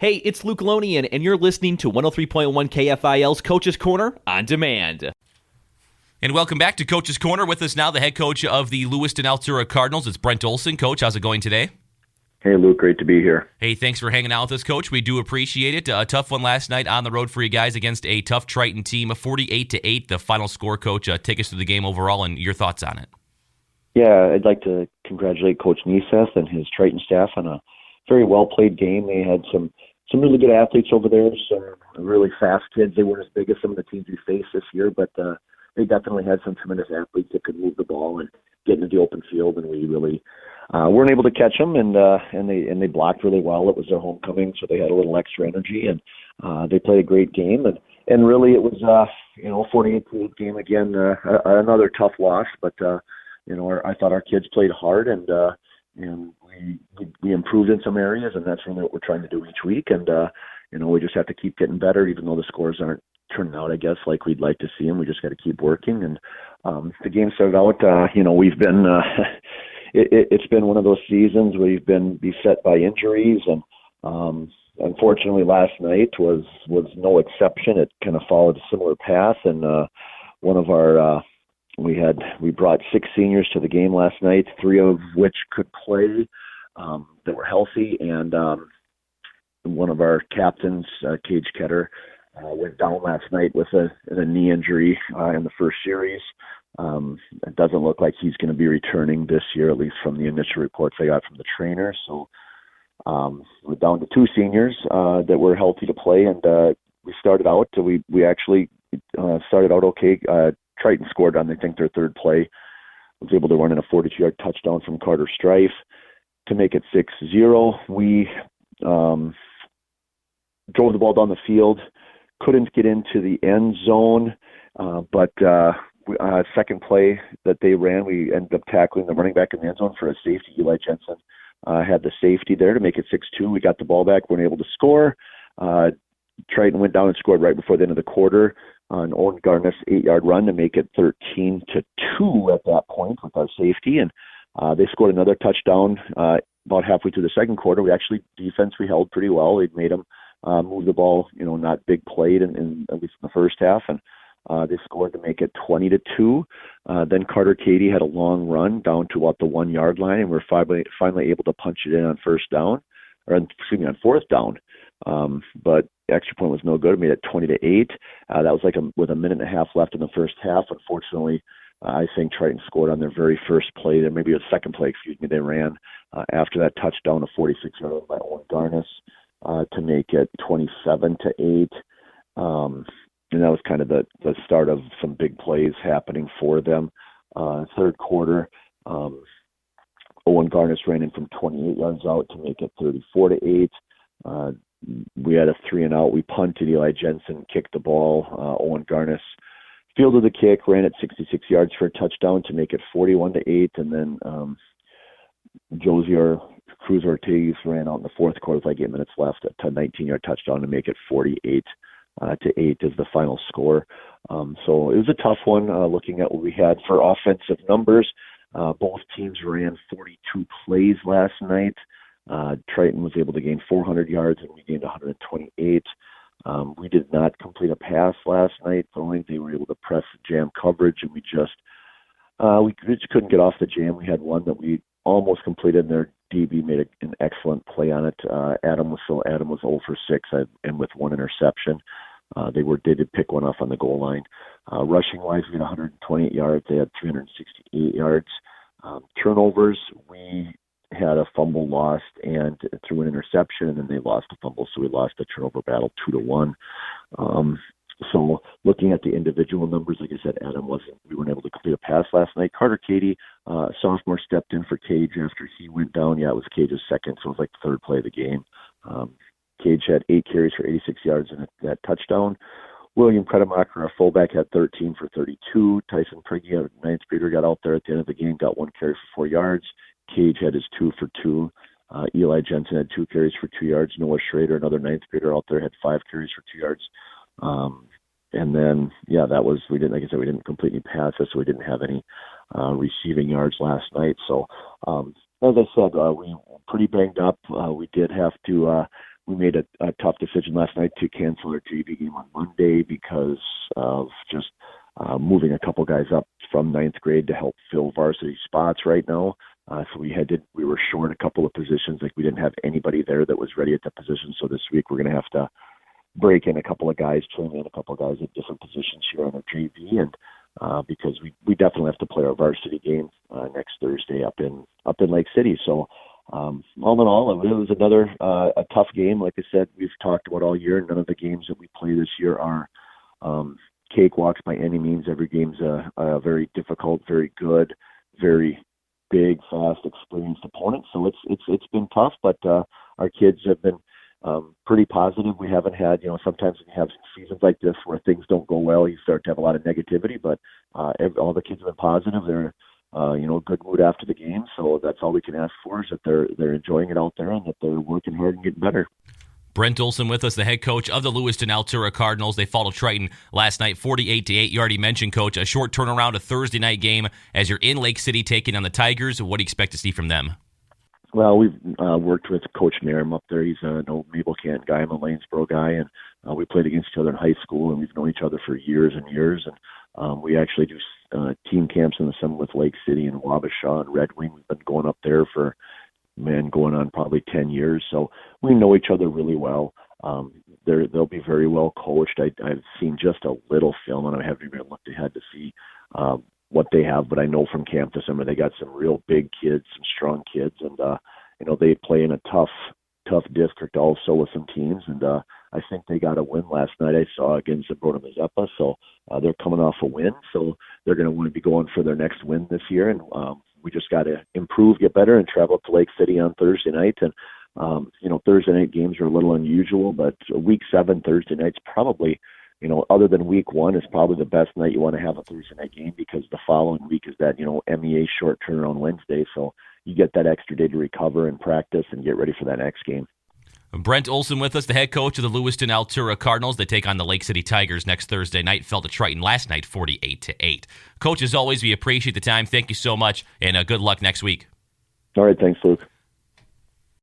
Hey, it's Luke Lonien, and you're listening to 103.1 KFIL's Coach's Corner on Demand. And welcome back to Coach's Corner. With us now, the head coach of the Lewiston-Altura Cardinals. It's Brent Olson. Coach, how's it going today? Hey, Luke. Great to be here. Hey, thanks for hanging out with us, Coach. We do appreciate it. A tough one last night on the road for you guys against a tough Triton team, 48-8, the final score, Coach. Take us through the game overall and your thoughts on it. Yeah, I'd like to congratulate Coach Neseth and his Triton staff on a very well-played game. They had some really good athletes over there, some really fast kids. They weren't as big as some of the teams we faced this year, but they definitely had some tremendous athletes that could move the ball and get into the open field, and we really weren't able to catch them, and they blocked really well. It was their homecoming, so they had a little extra energy, and they played a great game, and really it was 48-8 game again, another tough loss, but I thought our kids played hard, and we improved in some areas, and that's really what we're trying to do each week. And we just have to keep getting better, even though the scores aren't turning out, I guess, like we'd like to see them. We just got to keep working. And the game started out, we've been it's been one of those seasons where we've been beset by injuries, and unfortunately, last night was no exception. It kind of followed a similar path, and one of our we brought 6 seniors to the game last night, 3 of which could play, that were healthy, and one of our captains, Cage Ketter, went down last night with a knee injury in the first series. It doesn't look like he's going to be returning this year, at least from the initial reports I got from the trainer. So we're down to 2 seniors that were healthy to play, and we started out. We actually started out okay. Triton scored on, I think, their third play. Was able to run in a 42-yard touchdown from Carter Strife to make it 6-0. We drove the ball down the field, couldn't get into the end zone, but second play that they ran, we ended up tackling the running back in the end zone for a safety. Eli Jensen had the safety there to make it 6-2. We got the ball back, weren't able to score. Triton went down and scored right before the end of the quarter on Owen Garness' 8-yard run to make it 13-2 at that point with our safety. And they scored another touchdown about halfway through the second quarter. We held pretty well. We'd made them move the ball, not big played in at least in the first half. And they scored to make it 20-2. Then Carter Cady had a long run down to about the 1-yard line, and we're finally able to punch it in on on fourth down. But the extra point was no good. It made it 20-8. That was with a minute and a half left in the first half. Unfortunately, I think Triton scored on their very first play. There maybe a second play, they ran after that touchdown, a 46-yard by Owen Garness to make it 27-8. And that was kind of the start of some big plays happening for them. Third quarter, Owen Garness ran in from 28 yards out to make it 34-8. We had a 3-and-out. We punted. Eli Jensen kicked the ball. Owen Garness fielded the kick, ran it 66 yards for a touchdown to make it 41-8. And then Josier Cruz Ortiz ran out in the fourth quarter with 8 minutes left, a 19-yard touchdown to make it 48-8 is the final score. So it was a tough one looking at what we had for offensive numbers. Both teams ran 42 plays last night. Triton was able to gain 400 yards, and we gained 128. We did not complete a pass last night. Only they were able to press jam coverage, and we just couldn't get off the jam. We had one that we almost completed, and their DB made an excellent play on it. Adam was 0 for 6 and with 1 interception. They did pick one off on the goal line. Rushing-wise, we had 128 yards. They had 368 yards. Turnovers, we had a fumble lost and threw an interception, and then they lost a fumble, so we lost the turnover battle 2-1. So looking at the individual numbers, like I said, we weren't able to complete a pass last night. Carter Cady, sophomore, stepped in for Cage after he went down. Yeah, it was Cage's second, so it was like the third play of the game. Cage had 8 carries for 86 yards and that touchdown. William Predemacher, our fullback, had 13 for 32. Tyson Prigge, our ninth grader, got out there at the end of the game, got 1 carry for 4 yards. Cage had his 2 for 2. Eli Jensen had 2 carries for 2 yards. Noah Schrader, another ninth grader out there, had 5 carries for 2 yards. And then, we didn't complete any passes, so we didn't have any receiving yards last night. So, as I said, we were pretty banged up. We did have to we made a tough decision last night to cancel our JV game on Monday because of just moving a couple guys up from ninth grade to help fill varsity spots right now. So we were short a couple of positions. Like we didn't have anybody there that was ready at that position. So this week we're going to have to break in a couple of guys, train in a couple of guys at different positions here on our JV, and because we definitely have to play our varsity game next Thursday up in Lake City. So all in all, it was another a tough game. Like I said, we've talked about all year. None of the games that we play this year are cakewalks by any means. Every game's a very difficult, very good, very big, fast, experienced opponent. So it's been tough, but our kids have been pretty positive. We haven't had, sometimes when you have seasons like this where things don't go well, you start to have a lot of negativity, but all the kids have been positive. They're, good mood after the game. So that's all we can ask for is that they're enjoying it out there and that they're working hard and getting better. Brent Olson with us, the head coach of the Lewiston-Altura Cardinals. They fell to Triton last night, 48-8. You already mentioned, Coach, a short turnaround, a Thursday night game as you're in Lake City taking on the Tigers. What do you expect to see from them? Well, we've worked with Coach Nairn up there. He's an old Maple Canton guy. I'm a Lanesboro guy, and we played against each other in high school, and we've known each other for years and years. And we actually do team camps in the summer with Lake City and Wabasha and Red Wing. We've been going up there for, going on probably 10 years. So we know each other really well. They'll be very well coached. I've seen just a little film, and I haven't even looked ahead to see what they have, but I know from camp this summer they got some real big kids, some strong kids, and they play in a tough district also with some teams, and I think they got a win last night. I saw against Sabrona Mazeppa, so they're coming off a win, so they're going to want to be going for their next win this year, and we just got to improve, get better, and travel up to Lake City on Thursday night. And Thursday night games are a little unusual, but week 7 Thursday night's probably, other than week 1, is probably the best night you want to have a Thursday night game, because the following week is that, MEA short turnaround Wednesday. So you get that extra day to recover and practice and get ready for that next game. Brent Olson with us, the head coach of the Lewiston-Altura Cardinals. They take on the Lake City Tigers next Thursday night. Fell to Triton last night, 48-8. Coach, as always, we appreciate the time. Thank you so much, and good luck next week. All right, thanks, Luke.